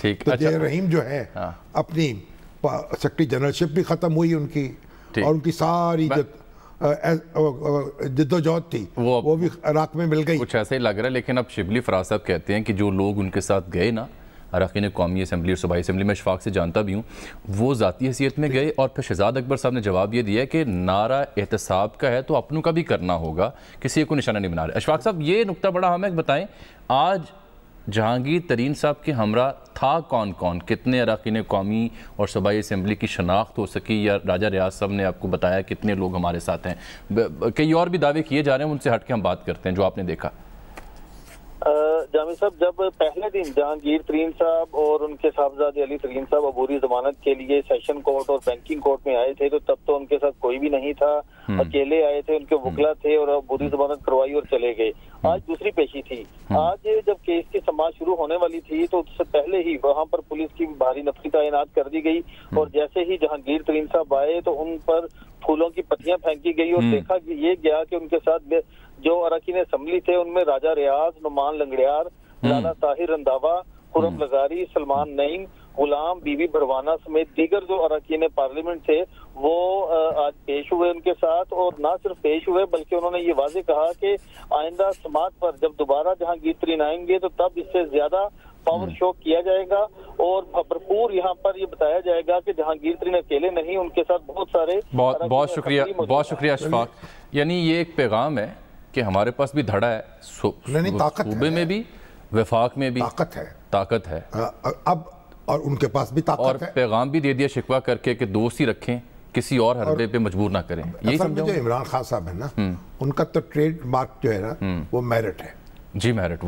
ٹھیک، تو جے رحیم جو ہے اپنی سیکرٹری جنرلشپ بھی ختم ہوئی ان کی، اور ان کی ساری جدوجہد تھی وہ بھی عراق میں مل گئی. کچھ ایسا ہی لگ رہا ہے. لیکن اب شبلی فراز صاحب کہتے ہیں کہ جو لوگ ان کے ساتھ گئے نا اراکین قومی اسمبلی اور صوبائی اسمبلی، میں اشفاق سے جانتا بھی ہوں، وہ ذاتی حیثیت میں گئے. اور پھر شہزاد اکبر صاحب نے جواب یہ دیا کہ نعرہ احتساب کا ہے تو اپنوں کا بھی کرنا ہوگا، کسی کو نشانہ نہیں بنا رہے. اشفاق صاحب یہ نقطہ بڑا ہمیں بتائیں، آج جہانگیر ترین صاحب کے ہمراہ تھا کون کون؟ کتنے اراکین قومی اور صوبائی اسمبلی کی شناخت ہو سکی؟ یا راجہ ریاض صاحب نے آپ کو بتایا کتنے لوگ ہمارے ساتھ ہیں؟ کئی اور بھی دعوے کیے جا رہے ہیں، ان سے ہٹ کے ہم بات کرتے ہیں جو آپ نے دیکھا. جامی صاحب، جب پہلے دن جہانگیر ترین صاحب اور ان کے صاحبزادے علی ترین صاحب عبوری ضمانت کے لیے سیشن کورٹ اور بینکنگ کورٹ میں آئے تھے تو تب تو ان کے ساتھ کوئی بھی نہیں تھا، اکیلے آئے تھے، ان کے وکلا تھے اور عبوری ضمانت کروائی اور چلے گئے. آج دوسری پیشی تھی. آج جب کیس کی سماعت شروع ہونے والی تھی تو اس سے پہلے ہی وہاں پر پولیس کی بھاری نفری تعینات کر دی گئی، اور جیسے ہی جہانگیر ترین صاحب آئے تو ان پر پھولوں کی پتیاں پھینکی گئی، اور دیکھا یہ گیا کہ ان کے ساتھ جو اراکین اسمبلی تھے ان میں راجہ ریاض، نعمان لنگڑیار، لالا طاہر رنداوا، خرم لغاری، سلمان نعیم، غلام، بی بی بھروانہ سمیت دیگر جو اراکین پارلیمنٹ تھے وہ آج پیش ہوئے ان کے ساتھ. اور نہ صرف پیش ہوئے بلکہ انہوں نے یہ واضح کہا کہ آئندہ سماعت پر جب دوبارہ جہانگیر ترین آئیں گے تو تب اس سے زیادہ پاور شو کیا جائے گا، اور بھرپور یہاں پر یہ بتایا جائے گا کہ جہانگیر ترین اکیلے نہیں، ان کے ساتھ بہت سارے. بہت شکریہ اشفاق. یعنی یہ ایک پیغام ہے کہ ہمارے پاس بھی دھڑا ہے، صوبے میں بھی، وفاق میں بھی طاقت ہے اب، اور ان کے پاس بھی طاقت ہے. اور پیغام بھی دے دیا شکوہ کر کے کہ دوستی رکھیں، کسی اور حربے پہ مجبور نہ کریں. یہی سمجھو جو عمران خان صاحب ہے نا، ان کا تو ٹریڈ مارک جو ہے نا وہ میرٹ ہے. جی میرٹ،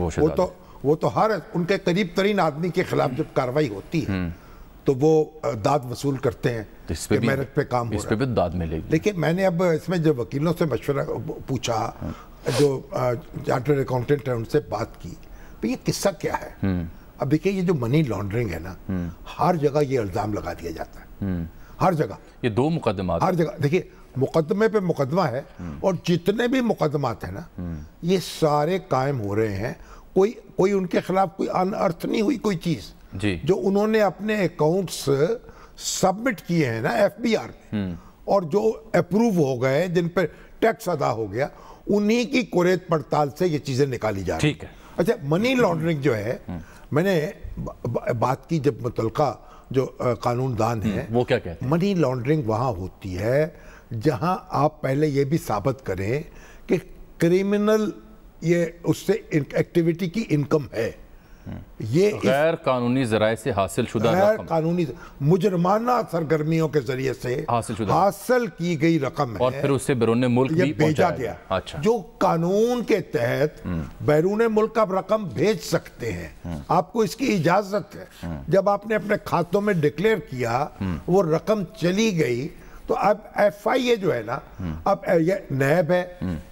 وہ تو ہر ان کے قریب ترین آدمی کے خلاف جب کاروائی ہوتی ہے تو وہ داد وصول کرتے ہیں کہ میرٹ پہ کام ہو رہا ہے، اس پہ بھی داد ملے گی. لیکن میں نے اب اس میں جو وکیلوں سے مشورہ پوچھا، جو چارٹرڈ اکاؤنٹنٹ ہیں ان سے بات کی، یہ قصہ کیا ہے. اب دیکھیں یہ جو منی لانڈرنگ ہے نا، ہر جگہ یہ الزام لگا دیا جاتا ہے، ہر جگہ. یہ دو مقدمات ہر جگہ دیکھیے، مقدمے پہ مقدمہ ہے، اور جتنے بھی مقدمات ہیں نا یہ سارے قائم ہو رہے ہیں. کوئی ان کے خلاف کوئی ان ارتھ نہیں ہوئی کوئی چیز جو انہوں نے اپنے اکاؤنٹس سبمٹ کیے ہیں نا ایف بی آر میں، اور جو اپروو ہو گئے، جن پہ ٹیکس ادا ہو گیا، انہی کی کوریت پڑتال سے یہ چیزیں نکالی جا رہی ہیں. اچھا، منی لانڈرنگ جو ہے، میں نے بات کی جب متعلقہ جو قانون دان ہے، وہ کیا کہتے ہیں؟ منی لانڈرنگ وہاں ہوتی ہے جہاں آپ پہلے یہ بھی ثابت کریں کہ کرمنل یہ اس سے ایکٹیویٹی کی انکم ہے، یہ غیر قانونی ذرائع سے حاصل شدہ غیر قانونی مجرمانہ سرگرمیوں کے ذریعے سے حاصل کی گئی رقم ہے، اور پھر اس سے بیرون ملک بھی بھیجا گیا. جو قانون کے تحت بیرون ملک آپ رقم بھیج سکتے ہیں، آپ کو اس کی اجازت ہے. جب آپ نے اپنے کھاتوں میں ڈکلیئر کیا، وہ رقم چلی گئی، تو اب ایف آئی اے جو ہے نا، اب یہ نیب ہے،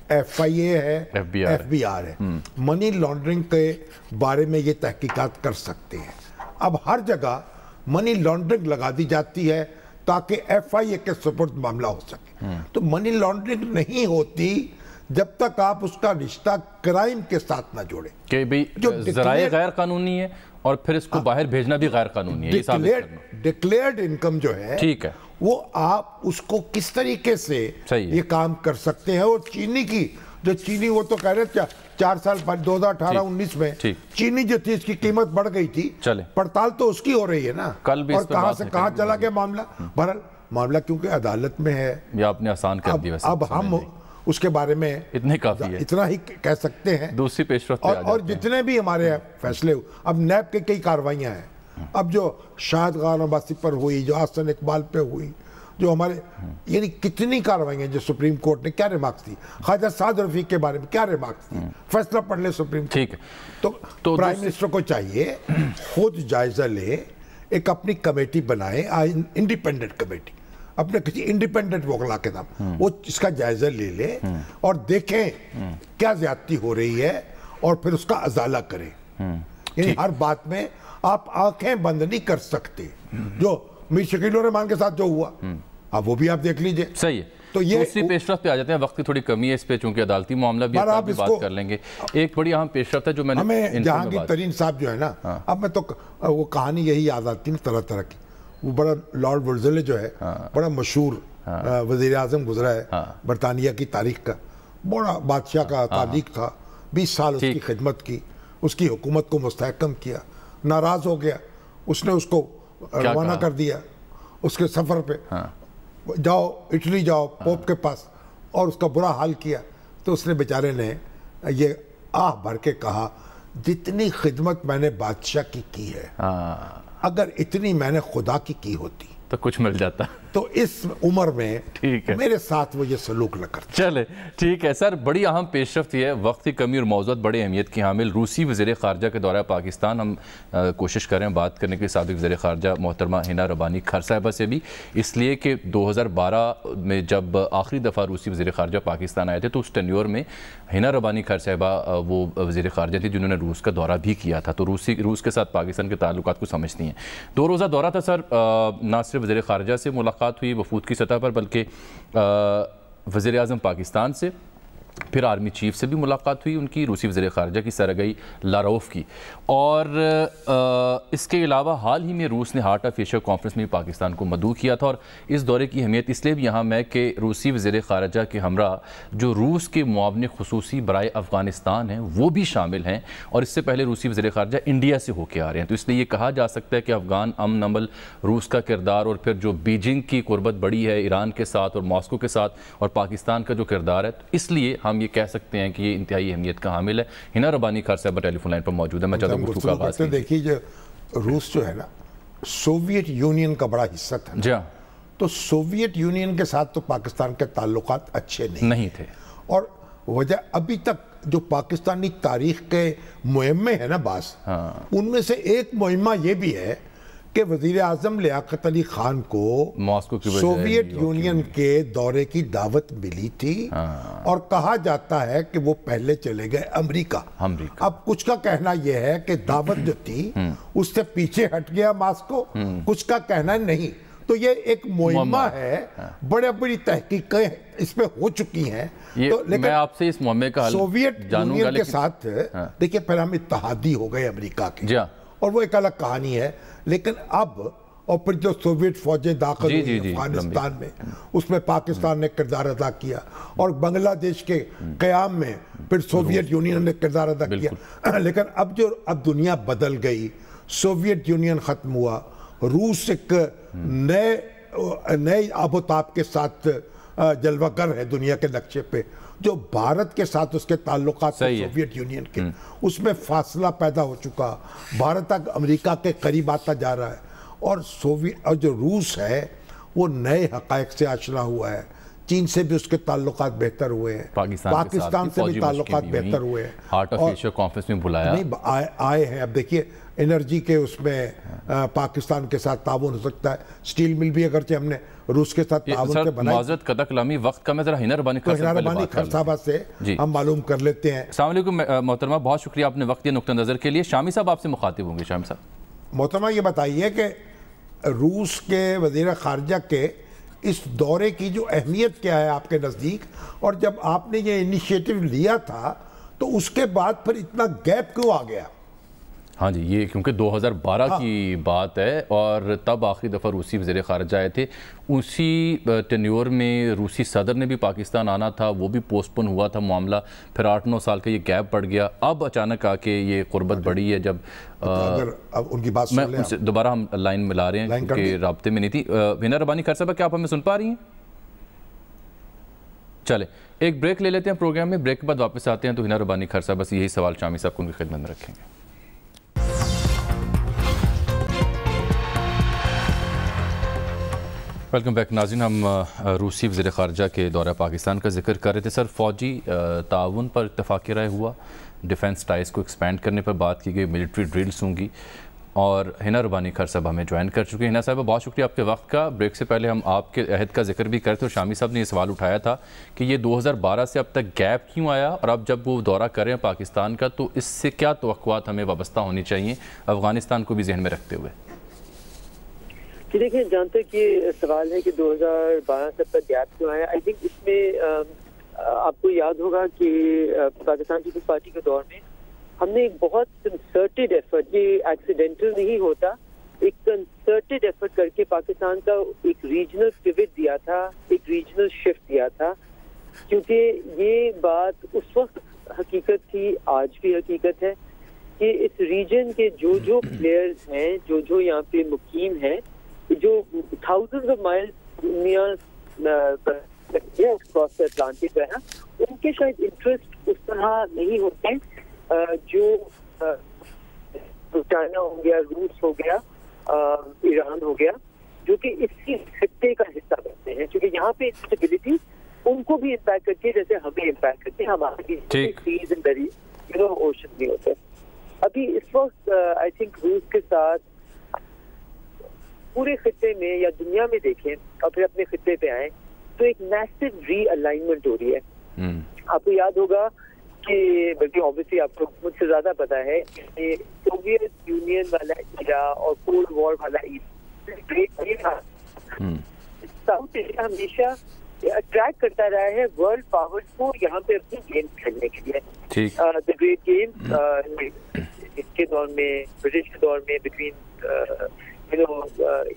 ایف آئی اے ہے، ایف بی آر ہے، منی لانڈرنگ کے بارے میں یہ تحقیقات کر سکتے ہیں. اب ہر جگہ منی لانڈرنگ لگا دی جاتی ہے تاکہ ایف آئی اے کے سپرد معاملہ ہو سکے. تو منی لانڈرنگ نہیں ہوتی جب تک آپ اس کا رشتہ کرائم کے ساتھ نہ جوڑیں کہ بھئی ذرائع غیر قانونی ہے اور پھر اس کو باہر بھیجنا بھی غیر قانونی ہے. ڈکلیئرڈ انکم جو ہے، ٹھیک ہے، وہ آپ اس کو کس طریقے سے یہ کام کر سکتے ہیں. اور چینی کی جو چینی، وہ تو کہہ رہے تھے 4 سال بعد 2018-19 میں چینی جو تھی اس کی قیمت بڑھ گئی تھی، پڑتال تو اس کی ہو رہی ہے نا، اور کہاں سے کہاں چلا گیا معاملہ. بہرحال معاملہ کیونکہ عدالت میں ہے، یہ آپ نے آسان کر دی. اب ہم اس کے بارے میں اتنا ہی کہہ سکتے ہیں. دوسری پیش رفت اور جتنے بھی ہمارے فیصلے، اب نیب کے کئی کاروائیاں ہیں. اب جو شاہد خان عباسی پر ہوئی، جو حسن اقبال پہ ہوئی، جو ہمارے یعنی کتنی کاروائیاں جو سپریم کورٹ نے کیا ریمارکس دی، خواجہ سعد رفیق کے بارے میں کیا ریمارکس دی، فیصلہ پڑھ لے سپریم کورٹ. ٹھیک ہے، تو پرائم منسٹر کو چاہیے خود جائزہ لے، ایک اپنی کمیٹی بنائے، انڈیپینڈنٹ کمیٹی، اپنے کسی انڈیپینڈنٹ وکلا کے نام، وہ اس کا جائزہ لے لے اور دیکھیں کیا زیادتی ہو رہی ہے، اور پھر اس کا ازالہ کریں. یعنی ہر بات میں آپ آنکھیں بند نہیں کر سکتے. جو میر شکیل الرحمان کے ساتھ جو ہوا، اب وہ بھی آپ دیکھ لیجئے. صحیح ہے. تو یہ دوسری پیشرفت پہ آ جاتے ہیں، وقت کی تھوڑی کمی ہے اس پہ، چونکہ عدالتی معاملہ بھی آپ بات کر لیں گے. ایک بڑی اہم پیشرفت ہے جو میں نے ہمیں جہانگیر ترین صاحب جو ہے نا، اب میں تو وہ کہانی یہی یاد آتی ہے طرح طرح کی. وہ بڑا لارڈ ولزلے جو ہے بڑا مشہور وزیر اعظم گزرا ہے برطانیہ کی تاریخ کا، بڑا بادشاہ کا تعلق تھا، 20 سال اس کی خدمت کی، اس کی حکومت کو مستحکم کیا. ناراض ہو گیا، اس نے اس کو روانہ کر دیا اس کے سفر پہ، جاؤ اٹلی جاؤ پوپ کے پاس، اور اس کا برا حال کیا. تو اس نے بیچارے نے یہ آہ بھر کے کہا جتنی خدمت میں نے بادشاہ کی ہے، اگر اتنی میں نے خدا کی ہوتی تو کچھ مل جاتا. تو اس عمر میں میرے ساتھ وہ یہ سلوک نہ کرتا. چلے ٹھیک ہے سر، بڑی اہم پیشرفت یہ ہے، وقت کی کمی اور موضوعات بڑے اہمیت کی حامل روسی وزیر خارجہ کے دورہ پاکستان. ہم کوشش کریں بات کرنے کے سابق وزیر خارجہ محترمہ ہنا ربانی کھر صاحبہ سے بھی، اس لیے کہ 2012 میں جب آخری دفعہ روسی وزیر خارجہ پاکستان آئے تھے تو اس ٹینیور میں ہنا ربانی کھر صاحبہ وہ وزیر خارجہ تھی جنہوں نے روس کا دورہ بھی کیا تھا، تو روس کے ساتھ پاکستان کے تعلقات کو سمجھتی ہیں. 2 روزہ دورہ تھا سر، نہ صرف وزیر خارجہ سے ملاقات ہوئی وفود کی سطح پر، بلکہ وزیر اعظم پاکستان سے، پھر آرمی چیف سے بھی ملاقات ہوئی ان کی، روسی وزیر خارجہ کی سرگئی لاروف کی. اور اس کے علاوہ حال ہی میں روس نے ہارٹ آف ایشیا کانفرنس میں پاکستان کو مدعو کیا تھا. اور اس دورے کی اہمیت اس لیے بھی یہاں ہے کہ روسی وزیر خارجہ کے ہمراہ جو روس کے معاون خصوصی برائے افغانستان ہیں وہ بھی شامل ہیں، اور اس سے پہلے روسی وزیر خارجہ انڈیا سے ہو کے آ رہے ہیں. تو اس لیے یہ کہا جا سکتا ہے کہ افغان امن عمل، روس کا کردار، اور پھر جو بیجنگ کی قربت بڑی ہے ایران کے ساتھ اور ماسکو کے ساتھ، اور پاکستان کا جو کردار ہے، تو اس لیے ہم یہ کہہ سکتے ہیں کہ یہ انتہائی اہمیت کا حامل ہے. ہنا ربانی کھر صاحبہ ٹیلی فون لائن پر موجود ہے. میں چاہتا ہوں گفتگو کا آغاز کریں. دیکھیے جو روس جو ہے نا سوویت یونین کا بڑا حصہ تھا، جی ہاں، تو سوویت یونین کے ساتھ تو پاکستان کے تعلقات اچھے نہیں تھے، اور وجہ ابھی تک جو پاکستانی تاریخ کے مہمے ہیں نا بعض، ان میں سے ایک مہمہ یہ بھی ہے کہ وزیر اعظم لیاقت علی خان کو سوویت یونین کے دورے کی دعوت ملی تھی، اور کہا جاتا ہے کہ وہ پہلے چلے گئے امریکہ. اب کچھ کا کہنا یہ ہے کہ دعوت جو تھی اس سے پیچھے ہٹ گیا ماسکو، کچھ کا کہنا نہیں. تو یہ ایک مہمہ ہے، بڑی تحقیقیں اس پہ ہو چکی ہیں. میں آپ سے اس مہمے کا حل سوویت یونین کے ساتھ دیکھیں پھر ہم اتحادی ہو گئے امریکہ کے، اور وہ ایک الگ کہانی ہے. لیکن اب اور پھر جو سوویت فوجیں داخل ہوئی افغانستان میں، اس میں پاکستان نے کردار ادا کیا، اور بنگلہ دیش کے قیام میں پھر سوویت یونین نے کردار ادا کیا. لیکن اب دنیا بدل گئی، سوویت یونین ختم ہوا، روس ایک نئے آب و تاب کے ساتھ جلوہ گر ہے دنیا کے نقشے پہ. جو بھارت کے ساتھ اس کے تعلقات سوویت یونین کے، اس میں فاصلہ پیدا ہو چکا، بھارت تک امریکہ کے قریب آتا جا رہا ہے. اور جو روس ہے وہ نئے حقائق سے آشنا ہوا ہے. چین سے بھی اس کے تعلقات بہتر ہوئے ہیں، پاکستان سے بھی تعلقات بہتر ہوئے ہیں. ہارٹ آف ایشیا کانفرنس میں بلایا آئے ہیں. اب دیکھیے انرجی کے اس میں پاکستان کے ساتھ تعاون ہو سکتا ہے. سٹیل مل بھی اگرچہ ہم نے روس کے ساتھ تعاون کے بنائی. معذرت قطع کلامی وقت کا میں ذرا ہنا ربانی کھر صاحبہ سے ہم معلوم کر لیتے ہیں. السلام علیکم محترمہ، بہت شکریہ آپ نے وقت دیا نقطہ نظر کے لیے. شامی صاحب آپ سے مخاطب ہوں گے. شامی صاحب، محترمہ یہ بتائیے کہ روس کے وزیر خارجہ کے اس دورے کی جو اہمیت کیا ہے آپ کے نزدیک، اور جب آپ نے یہ انیشیٹو لیا تھا تو اس کے بعد پھر اتنا گیپ کیوں آ گیا؟ ہاں جی، یہ کیونکہ 2012 کی بات ہے، اور تب آخری دفعہ روسی وزیر خارجہ آئے تھے. اسی ٹینیور میں روسی صدر نے بھی پاکستان آنا تھا، وہ بھی پوسٹ پون ہوا تھا معاملہ. پھر 8-9 سال کا یہ گیپ پڑ گیا. اب اچانک آ کے یہ قربت بڑھی ہے. جب ان کی بات میں ان سے دوبارہ ہم لائن ملا رہے ہیں کیونکہ رابطے میں نہیں تھی. ہنا ربانی کھر صاحبہ، کیا آپ ہمیں سن پا رہی ہیں؟ چلے ایک بریک لے لیتے ہیں پروگرام میں. بریک کے بعد واپس آتے ہیں تو ہنا ربانی کھر صاحبہ سے یہی سوال شامی صاحب کو ان کی خدمت میں رکھیں گے. ویلکم بیک ناظرین. ہم روسی وزیر خارجہ کے دورہ پاکستان کا ذکر کر رہے تھے. سر، فوجی تعاون پر اتفاق رائے ہوا، ڈیفنس ٹائز کو ایکسپینڈ کرنے پر بات کی گئی، ملٹری ڈرلز ہوں گی، اور ہنا ربانی کھر صاحب ہمیں جوائن کر چکے ہیں. ہنا صاحبہ، بہت شکریہ آپ کے وقت کا. بریک سے پہلے ہم آپ کے عہد کا ذکر بھی کرتے، اور شامی صاحب نے یہ سوال اٹھایا تھا کہ یہ 2012 سے اب تک گیپ کیوں آیا، اور اب جب وہ دورہ کر رہے ہیں پاکستان کا تو اس سے کیا توقعات ہمیں وابستہ ہونی چاہیے افغانستان کو بھی ذہن میں رکھتے ہوئے؟ کہ دیکھیں جہاں تک یہ سوال ہے کہ 2012 سے پر گیپ کیوں آیا، آئی تھنک اس میں آپ کو یاد ہوگا کہ پاکستان پیپلز پارٹی کے دور میں ہم نے ایک بہت کنسرٹڈ ایفرٹ، یہ ایکسیڈنٹل نہیں ہوتا، ایک کنسرٹڈ ایفرٹ کر کے پاکستان کا ایک ریجنل پیوٹ دیا تھا، ایک ریجنل شفٹ دیا تھا، کیونکہ یہ بات اس وقت حقیقت تھی، آج بھی حقیقت ہے کہ اس ریجن کے جو پلیئرز ہیں، جو یہاں پہ مقیم ہیں، جو thousand of miles across Atlantic ہے، ان کے شاید انٹرسٹ اس طرح نہیں ہوتے جو چائنا ہو گیا، روس ہو گیا، ایران ہو گیا، جو کہ اسی خطے کا حصہ بنتے ہیں، کیونکہ یہاں پہ انسٹیبلٹی ان کو بھی امپیکٹ کرتی ہے جیسے ہمیں امپیکٹ کرتی ہے، ہمارے اوشن نہیں ہوتے۔ ابھی اس وقت آئی تھنک روس کے ساتھ پورے خطے میں یا دنیا میں دیکھیں اور پھر اپنے خطے پہ آئیں تو ایک میسو ری الائنمنٹ ہو رہی ہے۔ آپ کو یاد ہوگا کہ بلکہ آبویسلی آپ کو مجھ سے زیادہ پتا ہے کہ سوویت یونین والا ایرا اور کولڈ وار والا ایرا، ساؤتھ ایشیا ہمیشہ اٹریکٹ کرتا رہا ہے ورلڈ پاورز کو یہاں پہ اپنی گیمز کھیلنے کے لیے۔ دی گریٹ گیم اس کے دور میں، برٹش کے دور میں بٹوین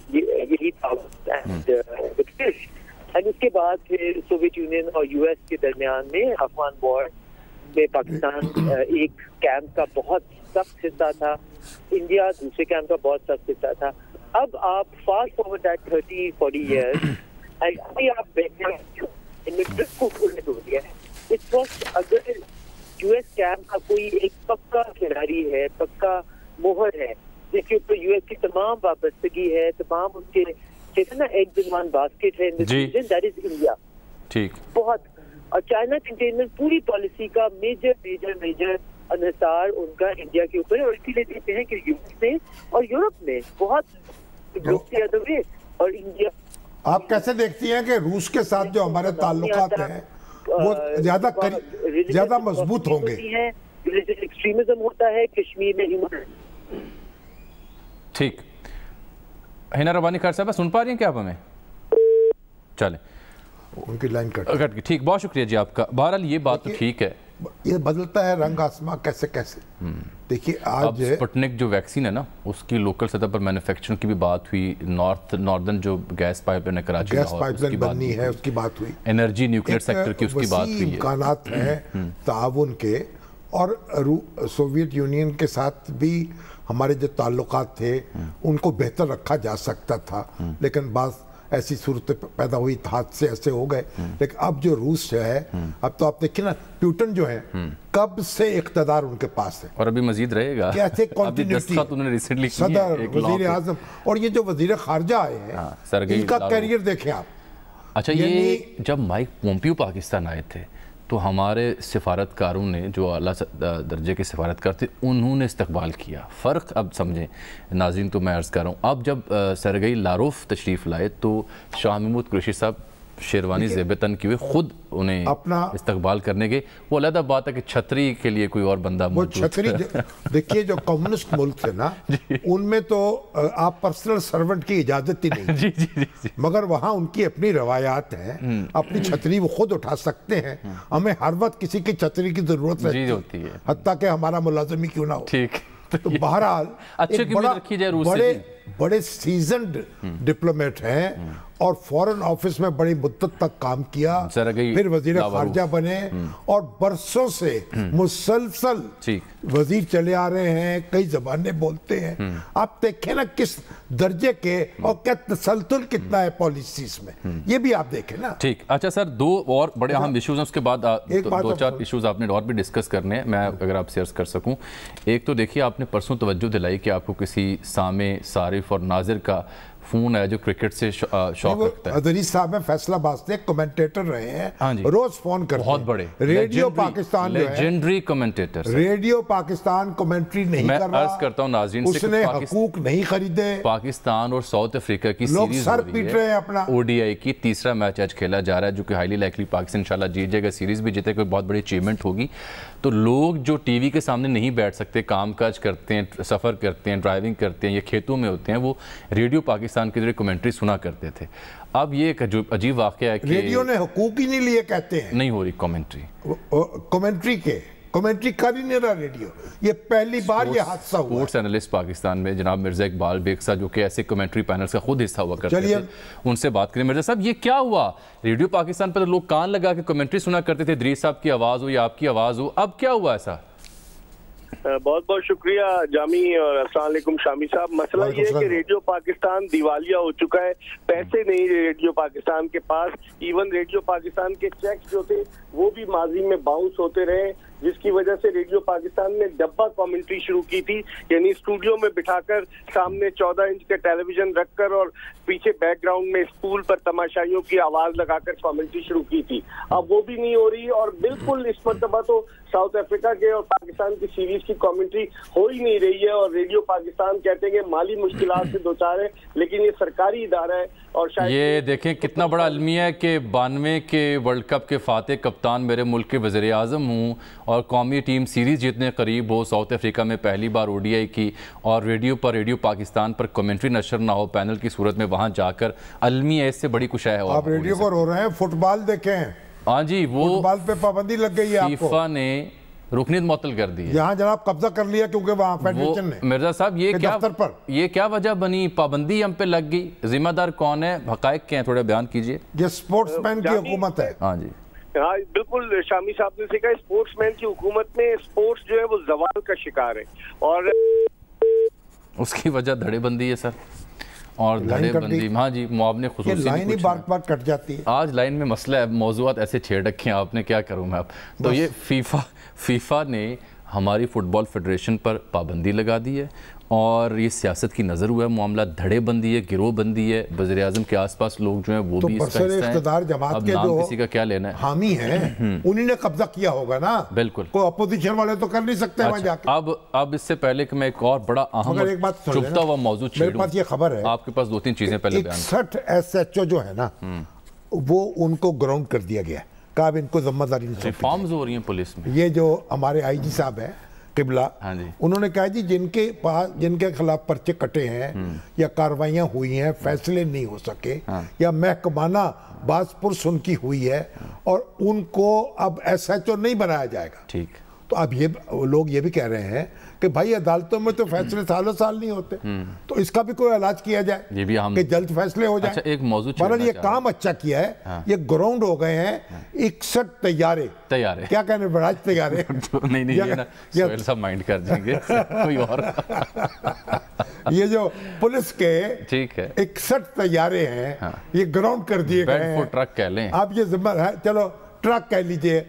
یہی پاورز اینڈ برٹش، اینڈ اس کے بعد پھر سوویت یونین اور یو ایس کے درمیان میں افغان وار میں پاکستان ایک کیمپ کا بہت سخت حصہ تھا، انڈیا دوسرے کیمپ کا بہت سخت حصہ تھا۔ اب آپ فاسٹ فارورڈ ایٹ 30-40 ایئرس، ابھی آپ کو کھولنے ہو گیا ہے۔ اس وقت اگر یو ایس کیمپ کا کوئی ایک پکا کھلاڑی ہے، پکا موہر ہے جس کے اوپر یو ایس کی تمام وابستگی ہے، تمام ان کے کہتے ہیں نا ایگ ان ون باسکٹ ہے، دیٹ از انڈیا۔ ٹھیک، بہت، اور چائنا کنٹینمنٹ پوری پالیسی کا میجر انحصار ان کا انڈیا کے اوپر ہے، اور اسی لیے دیکھتے ہیں کہ یوروپ میں اور یورپ میں بہت لوگ کے ادوے اور انڈیا۔ آپ کیسے دیکھتی ہیں کہ روس کے ساتھ جو ہمارے تعلقات ہیں وہ زیادہ مضبوط ہوں گے؟ ایکسٹریمزم ہوتا ہے کشمیر میں۔ ٹھیک، ہینا ربانی خیر صاحب سن پا رہی ہیں کیا آپ ہمیں؟ چلیں ان کی لائن کٹ گئی، ٹھیک، بہت شکریہ جی آپ کا۔ بہرحال یہ بات تو ٹھیک ہے، یہ بدلتا ہے رنگ آسماں کیسے دیکھیے آج سپوٹنک جو ویکسین ہے نا اس کی لوکل سطح پر مینوفیکچرنگ کی بھی بات ہوئی، ناردرن جو gas pipeline Karachi gas pipeline بننی ہے اس کی بات ہوئی، انرجی نیوکلیئر سیکٹر کی اس کی بات ہوئی، امکانات ہیں تعاون کے، اور سوویت یونین کے ساتھ بھی ہمارے جو تعلقات تھے ان کو بہتر رکھا جا سکتا تھا، لیکن بعض ایسی صورتیں پیدا ہوئی، حادثے ایسے ہو گئے۔ لیکن اب جو روس جو ہے، اب تو آپ دیکھیں نا پیوٹن جو ہے کب سے اقتدار ان کے پاس ہے، اور ابھی مزید رہے گا، کیسے کنٹینیوٹی، صدر، وزیر اعظم، اور یہ جو وزیر خارجہ آئے ہیں ان کا کیریئر دیکھیں آپ۔ اچھا، یہ جب مائک پومپیو پاکستان آئے تھے تو ہمارے سفارتکاروں نے جو اعلیٰ درجے کے سفارتکار تھے انہوں نے استقبال کیا۔ فرق اب سمجھیں ناظرین، تو میں عرض کر رہا ہوں، اب جب سرگئی لاروف تشریف لائے تو شاہ محمود قریشی صاحب شیروانی زیب تن کی ہوئے خود انہیں استقبال کرنے گئے۔ وہ علیحدہ بات ہے کہ چھتری کے لیے کوئی اور بندہ موجود، چھتری دیکھیے جو کمیونسٹ ملک تھے نا ان میں تو آپ پرسنل سرونٹ کی اجازت ہی نہیں، مگر وہاں ان کی اپنی روایات ہیں، اپنی چھتری وہ خود اٹھا سکتے ہیں، ہمیں ہر وقت کسی کی چھتری کی ضرورت ہوتی ہے، حتیٰ کہ ہمارا ملازم ہی کیوں نہ ہو۔ تو بہرحال بڑے سیزنڈ ڈپلومیٹ ہیں اور فورن آفس میں بڑی مدت تک کام کیا، پھر وزیر خارجہ بنے اور برسوں سے مسلسل وزیر چلے آ رہے ہیں، کئی زبانیں بولتے ہیں۔ آپ دیکھیں نا کس درجے کے اور کیا تسلسل کتنا ہے پالیسیز میں، یہ بھی آپ دیکھیں نا۔ ٹھیک، اچھا سر، دو اور بڑے اہم ایشوز ہیں، اس کے بعد دو چار ایشوز آپ نے اور بھی ڈسکس کرنے ہیں، میں اگر آپ سے عرض کر سکوں۔ ایک تو دیکھیے آپ نے پرسوں توجہ دلائی کہ آپ کو کسی سامع، صارف اور ناظر کا فون ہے جو کرکٹ سے شوق رکھتا ہے۔ عزیز صاحب میں فیصلہ باستے کمنٹیٹر رہے ہیں، روز فون کرتے ہیں، بہت بڑے ریڈیو پاکستان جو ہے legendary commentator, radio Pakistan commentary نہیں کر رہا، میں عرض کرتا ہوں ناظرین سے، اس نے حقوق نہیں خریدے۔ پاکستان اور ساؤتھ افریقہ کی سیریز سر پیٹ رہے ہیں اپنا، او ڈی آئی کی تیسرا میچ آج کھیلا جا رہا ہے جو کہ ہائیلی لائکلی پاکستان انشاءاللہ جیت جائے گا، سیریز بھی جیتے، کوئی بہت بڑی اچیومنٹ ہوگی۔ تو لوگ جو ٹی وی کے سامنے نہیں بیٹھ سکتے، کام کاج کرتے ہیں، سفر کرتے ہیں، ڈرائیونگ کرتے ہیں، یا کھیتوں میں ہوتے ہیں، وہ ریڈیو پاکستان پاکستان کے ذریعے کمنٹری سنا کرتے تھے. اب یہ ایک عجیب واقعہ ہے کہ ریڈیو نے حقوق ہی نہیں لیے کہتے ہیں, نہیں ہو رہی کمنٹری کے کمنٹری کر ہی نہیں رہا ریڈیو. یہ پہلی بار یہ حادثہ ہوا. اسپورٹس اینالسٹ پاکستان میں جناب مرزا اقبال بیگسا جو کہ ایسے کمنٹری پینلز کا خود حصہ ہوا کرتے تھے, ان سے بات کریں. مرزا صاحب یہ کیا ہوا؟ ریڈیو پاکستان پر لوگ کان لگا کے کمنٹری سنا کرتے تھے, ادریس صاحب کی آواز ہو یا آپ کی آواز ہو, اب کیا ہوا ایسا؟ بہت بہت شکریہ جامی اور السلام علیکم شامی صاحب. مسئلہ یہ ہے کہ ریڈیو پاکستان دیوالیہ ہو چکا ہے, پیسے نہیں ریڈیو پاکستان کے پاس. ایون ریڈیو پاکستان کے چیکس جو تھے وہ بھی ماضی میں باؤنس ہوتے رہے, جس کی وجہ سے ریڈیو پاکستان نے ڈبہ کامنٹری شروع کی تھی, یعنی اسٹوڈیو میں بٹھا کر سامنے 14 انچ کا ٹیلی ویژن رکھ کر اور پیچھے بیک گراؤنڈ میں اسکول پر تماشائیوں کی آواز لگا کر کامنٹری شروع کی تھی. اب وہ بھی نہیں ہو رہی, اور بالکل اس مرتبہ تو ساؤتھ افریقہ کے اور پاکستان کی سیریز کی کامنٹری ہو ہی نہیں رہی ہے. اور ریڈیو پاکستان کہتے ہیں کہ مالی مشکلات سے دوچار ہے, لیکن یہ سرکاری ادارہ ہے. اور شاید یہ دیکھیں کتنا بڑا المیہ ہے کہ 92 کے ورلڈ کپ کے فاتح کپتان میرے ملک کے وزیر اعظم ہوں, اور قومی ٹیم سیریز جتنے قریب ہو, ساؤتھ افریقہ میں پہلی بار ODI کی, اور ریڈیو پاکستان پر کمنٹری نشر نہ ہو پینل کی صورت میں, وہاں جا کر المیہ اس سے بڑی کچھ ہے. آپ ریڈیو پر ہو رہے ہیں, فٹ بال دیکھیں. ہاں جی, وہ فٹ بال پہ پابندی لگ گئی ہے آپ کو, فیفا نے رکنیت معطل کر دی ہے. یہاں جناب قبضہ کر لیا کیونکہ وہاں فیڈریشن نے. مرزا صاحب یہ کیا وجہ بنی, پابندی ہم پہ لگ گئی, ذمہ دار کون ہے, حقائق کیا ہیں, تھوڑا بیان کیجئے. یہ سپورٹس مین کی حکومت ہے. ہاں جی, ہاں بالکل شامی صاحب نے کہا, اسپورٹس مین کی حکومت میں اسپورٹس جو ہے وہ زوال کا شکار ہے, اور اس کی وجہ دھڑے بندی ہے سر, اور دھڑے بندی. ہاں جی, معاون خصوصی لائن ہی بار بار کٹ جاتی ہے. آج لائن میں مسئلہ ہے, موضوعات ایسے چھیڑ رکھے ہیں آپ نے, کیا کروں میں اب. تو یہ فیفا نے ہماری فٹ بال فیڈریشن پر پابندی لگا دی ہے, اور یہ سیاست کی نظر ہوا ہے, معاملہ دھڑے بندی ہے, گروہ بندی ہے. وزیر اعظم کے آس پاس لوگ جو ہیں وہ بھی اس کا حصہ ہیں. اقتدار جماعت اب کے نام جو کسی کا کیا لینا ہے, حامی ہیں, انہی نے قبضہ کیا ہوگا نا. بالکل, کوئی اپوزیشن والے تو کر نہیں سکتے وہاں جا کے. اب اس سے پہلے کہ میں ایک اور بڑا اہم چپتا ہوا موضوع چھیڑوں, میرے پاس یہ خبر ہے, آپ کے پاس 2-3 چیزیں پہلے بیان. 61 SHO جو ہے نا, وہ ان کو گراؤنڈ کر دیا گیا, کہا اب ان کو ذمہ داری نہیں. ریفارمز ہو رہی ہیں پولیس میں. یہ جو ہمارے IG صاحب ہیں قبلہ, انہوں نے کہا جی جن کے خلاف پرچے کٹے ہیں یا کاروائیاں ہوئی ہیں, فیصلے نہیں ہو سکے, یا محکمانہ باز پرسن کی ہوئی ہے, اور ان کو اب SHO نہیں بنایا جائے گا. ٹھیک, تو اب لوگ یہ بھی کہہ رہے ہیں کہ بھائی عدالتوں میں تو فیصلے سالوں سال نہیں ہوتے, تو اس کا بھی کوئی علاج کیا جائے, یہ بھی کہ جلد فیصلے ہو جائیں. ایک موضوع یہ کام اچھا کیا ہے, یہ گراؤنڈ ہو گئے ہیں 61 تیارے, کیا کہنے براج تیارے, نہیں یہ نا سوہیل صاحب مائنڈ کر دیں گے کوئی اور. یہ جو پولیس کے ٹھیک ہے 61 تیارے ہیں, یہ گراؤنڈ کر دیے گئے ہیں. ٹرک کہہ لیں, اب یہ ذمہ ہے, چلو ٹرک کہہ لیجئے,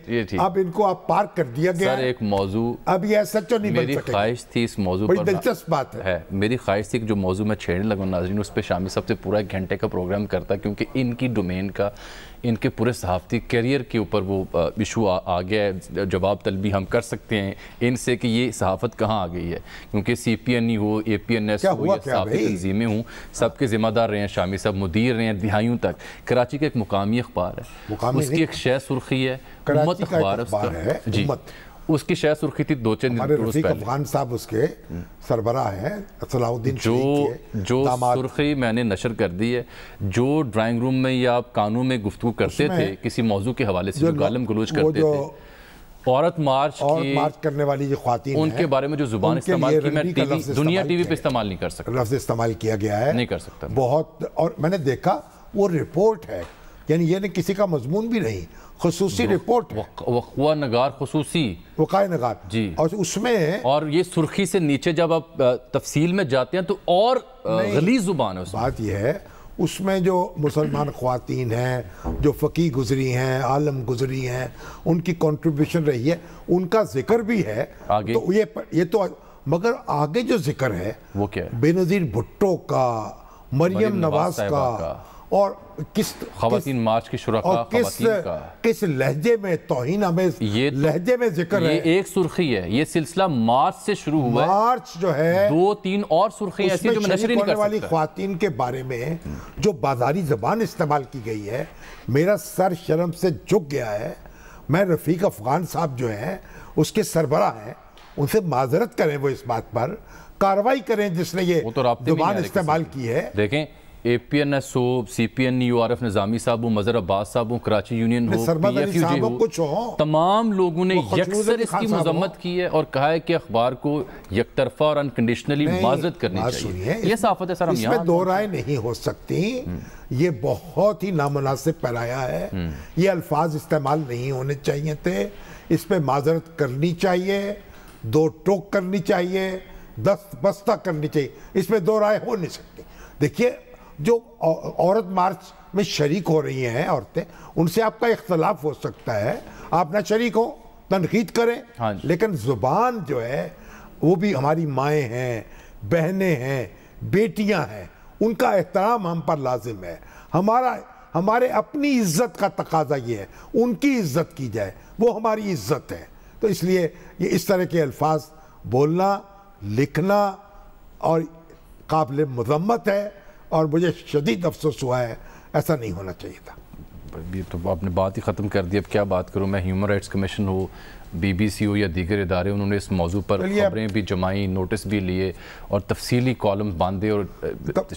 اب ان کو آپ پارک کر دیا گیا. سر ایک موضوع, اب یہ SHO نہیں بن سکے. میری خواہش تھی اس موضوع پر, بڑی دلچسپ بات ہے, میری خواہش تھی کہ جو موضوع میں چھیڑنے لگوں ناظرین, اس پہ شامی صاحب سے پورا 1 گھنٹے کا پروگرام کرتا, کیونکہ ان کی ڈومین کا, ان کے پورے صحافتی کیریئر کے اوپر وہ ایشو آ گیا ہے. جواب طلبی ہم کر سکتے ہیں ان سے کہ یہ صحافت کہاں آ گئی ہے, کیونکہ CPNE ہو, APNS ہو, یا صحافتی تنظیمیں ہوں, سب کے ذمہ دار رہے ہیں شامی صاحب, مدیر رہے ہیں دہائیوں تک. کراچی کا ایک مقامی اخبار ہے, اس کی ایک شہ سرخی ہے, امت اخبار ہے جی, اس کی شہ سرخی تھی 2-4 دن ہمارے رفیق افغان صاحب اس کے سربراہ ہیں, صلاح الدین جو سرخی میں نے نشر کر دی ہے, جو ڈرائنگ روم میں یا قانون میں گفتگو کرتے تھے کسی موضوع کے حوالے سے, جو گالم گلوچ کرتے تھے, عورت مارچ کرنے والی جو خواتین ان کے بارے میں جو زبان استعمال کی, میں دنیا ٹی وی پہ استعمال نہیں کر سکتا, لفظ استعمال کیا گیا ہے, نہیں کر سکتا بہت. اور میں نے دیکھا وہ رپورٹ ہے, یعنی یہ نہیں کسی کا مضمون بھی نہیں, خصوصی رپورٹ, وقوع نگار خصوصی, وقائع نگار جی, اور اس میں, اور یہ سرخی سے نیچے جب آپ تفصیل میں جاتے ہیں تو اور غلیظ زبان ہے. بات یہ ہے اس میں جو مسلمان خواتین ہیں, جو فقیہ گزری ہیں, عالم گزری ہیں, ان کی کنٹریبیوشن رہی ہے, ان کا ذکر بھی ہے. تو یہ تو, مگر آگے جو ذکر ہے وہ کیا ہے, بے نظیر بھٹو کا, مریم نواز کا, اور کس خواتین مارچ کی شرکا, خواتین کا کس لہجے میں, توہین آمیز لہجے میں ذکر ہے. یہ ایک سرخی ہے, یہ سلسلہ مارچ سے شروع ہوا ہے, مارچ جو ہے 2-3 اور سرخی ایسی جو میں نشر ہی نہیں کر والی خواتین کے بارے میں جو بازاری زبان استعمال کی گئی ہے, میرا سر شرم سے جھک گیا ہے. میں رفیق افغان صاحب جو ہیں اس کے سربراہ ہیں, ان سے معذرت کریں, وہ اس بات پر کاروائی کریں جس نے یہ زبان استعمال کی ہے. دیکھیں APNS ہو, CPN ہو, عارف نظامی صاحب ہو, مظہر عباس صاحب ہو, کراچی یونین ہو, PFUJ ہو, تمام لوگوں نے یکسر اس کی مذمت کی ہے اور کہا ہے کہ اخبار کو یک طرفہ اور انکنڈیشنلی معذرت کرنی چاہیے. یہ صحافت ہے سر, ہم اس میں دو رائے نہیں ہو سکتی. یہ بہت ہی نامناسب پھیلایا ہے, یہ الفاظ استعمال نہیں ہونے چاہیے تھے. اس پہ معذرت کرنی چاہیے, دو ٹوک کرنی چاہیے, دست بستہ کرنی چاہیے. اس میں دو رائے ہو نہیں سکتی. دیکھیے جو عورت مارچ میں شریک ہو رہی ہیں عورتیں, ان سے آپ کا اختلاف ہو سکتا ہے, آپ نہ شریک ہو, تنقید کریں, لیکن زبان جو ہے وہ بھی ہماری مائیں ہیں, بہنیں ہیں, بیٹیاں ہیں, ان کا احترام ہم پر لازم ہے. ہمارے اپنی عزت کا تقاضا یہ ہے, ان کی عزت کی جائے, وہ ہماری عزت ہے. تو اس لیے یہ اس طرح کے الفاظ بولنا, لکھنا اور قابل مذمت ہے, اور مجھے شدید افسوس ہوا ہے, ایسا نہیں ہونا چاہیے تھا. یہ تو آپ نے بات ہی ختم کر دی, اب کیا بات کروں میں. ہیومن رائٹس کمیشن ہو, BBC ہو یا دیگر ادارے, انہوں نے اس موضوع پر خبریں بھی جمائیں, نوٹس بھی لیے اور تفصیلی کالم باندھے اور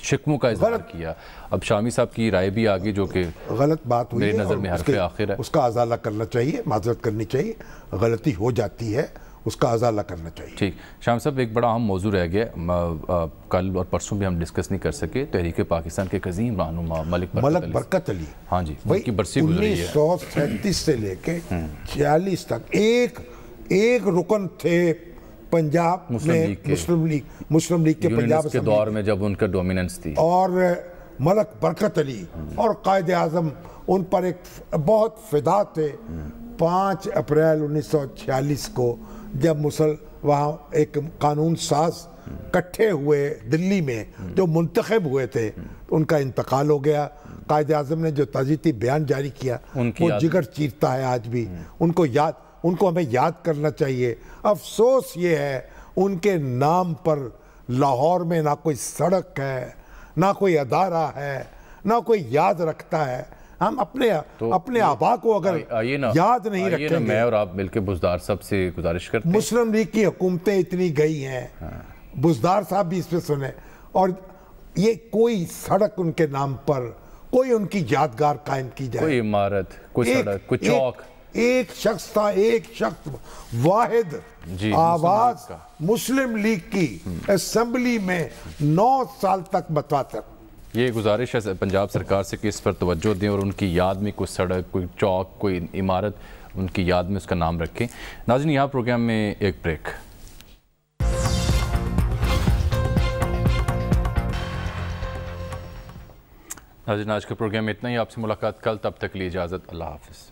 شکموں کا اظہار کیا. اب شامی صاحب کی رائے بھی آگئی جو کہ غلط بات ہوئی, میری نظر میں حرف آخر ہے. اس کا ازالہ کرنا چاہیے, معذرت کرنی چاہیے. غلطی ہو جاتی ہے, اس کا ازالہ کرنا چاہیے. ٹھیک. شام صاحب ایک بڑا اہم موضوع رہ گیا, کل اور پرسوں بھی ہم ڈسکس نہیں کر سکے. تحریک پاکستان کے عظیم رہنما ملک برکت علی, ہاں جی, ان کی برسی گزری ہے. 1937 سے لے کے 46 تک ایک رکن تھے پنجاب میں, مسلم لیگ کے پنجاب کے دور میں جب ان کا ڈومیننس تھی, اور ملک برکت علی اور قائد اعظم ان پر ایک بہت فدا تھے. 5 اپریل 1946 کو جب وہاں ایک قانون ساز کٹھے ہوئے دلی میں جو منتخب ہوئے تھے, ان کا انتقال ہو گیا. قائد اعظم نے جو تعزیتی بیان جاری کیا وہ جگر چیرتا ہے آج بھی. ان کو ہمیں یاد کرنا چاہیے. افسوس یہ ہے ان کے نام پر لاہور میں نہ کوئی سڑک ہے, نہ کوئی ادارہ ہے, نہ کوئی یاد رکھتا ہے. ہم اپنے آبا کو اگر یاد نہیں رکھیں گے, میں اور آپ مل کے بزدار صاحب سے گزارش کرتے ہیں. مسلم لیگ کی حکومتیں اتنی گئی ہیں, بزدار صاحب بھی اس پہ سنیں, اور یہ کوئی سڑک ان کے نام پر, کوئی ان کی یادگار قائم کی جائے, کوئی عمارت, کوئی سڑک, کوئی چوک. ایک شخص تھا, ایک شخص واحد آواز مسلم لیگ کی اسمبلی میں 9 سال تک متواتر. یہ گزارش ہے پنجاب سرکار سے کہ اس پر توجہ دیں اور ان کی یاد میں کوئی سڑک, کوئی چوک, کوئی عمارت ان کی یاد میں اس کا نام رکھیں. ناظرین, یہاں پروگرام میں ایک بریک. ناظرین, آج کے پروگرام میں اتنا ہی. آپ سے ملاقات کل, تب تک کے لیے اجازت. اللہ حافظ.